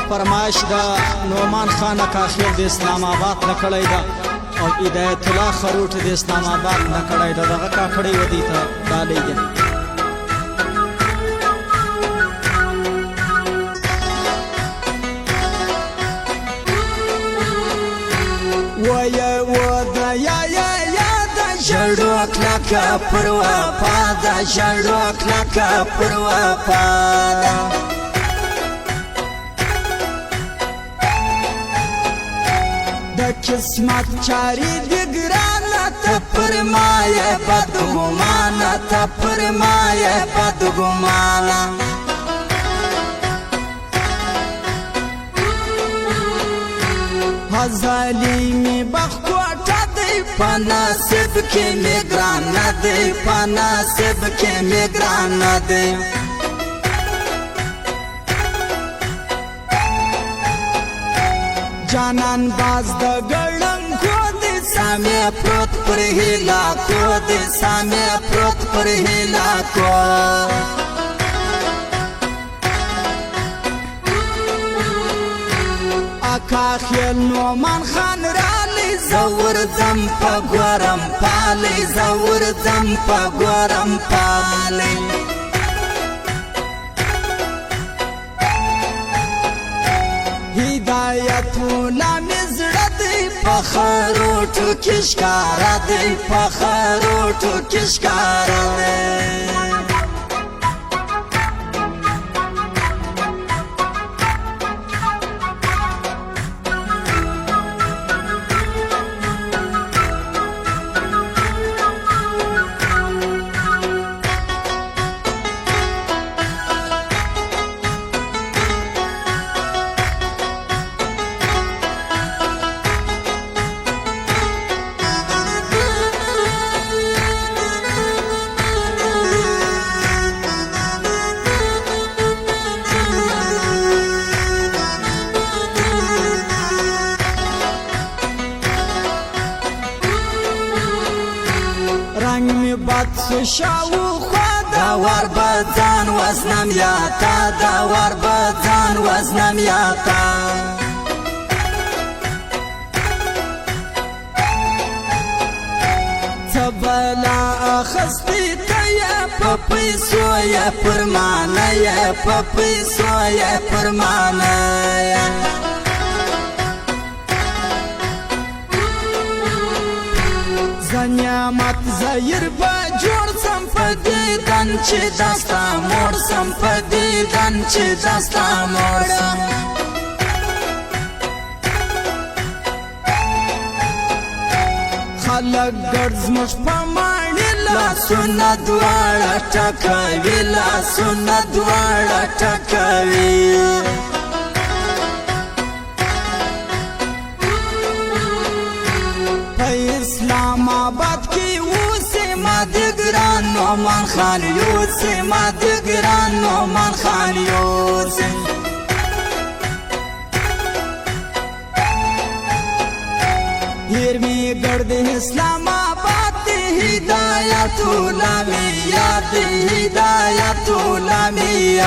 فرمایش د نعمان خان کاخیل د اسلام آباد نه کړی ده او هدایت الله خروټ د اسلام آباد نه کړی ده دغه کاکړی ودی ته ډالۍ ده ژړو کلکه پر وفا ده ژړو کلکه پر وفا ده د قسمت چاری دی ګرانه ته پر ما یې بدګمانه ته پر ما یې بدګمانه ظالمی بخوټه دی په نصیب کې مې ګرانه دی په نصیب کې مې ګرانه دی جانان باز د ګړنګو دی سامې پروت پر هیلاکو دی سامې پروت پر هیلاکو کاخیل نعمان خان رالی زور زم پا گورم پالی زور زم پا گورم پالی هدایتونا مزړه دی په خروټو کې ښکاره دی په خروټو کې ښکاره دی رنگ می بد سوشاو خوا داور بدن وزنم یاتا داور بدن وزنم یاتا تبلا اخستی تیا پپیسو یا پرمانه یا پپیسو یا پرمانه نعمت زیر با جوړ سم په دیدن چې دستا موړ سم په دیدن چې دستا موړ سم خلک ګډ زموږ په ماڼۍ لاسونه دواړه ټکوي لاسونه دواړه ټکوي اسلام آباد کی اوسه ما د ګران نعمان خان یوسه ما د ګران نعمان خان یوسه هیر می ګرد اسلام آباد هدایت الهی یاد هدایت الهی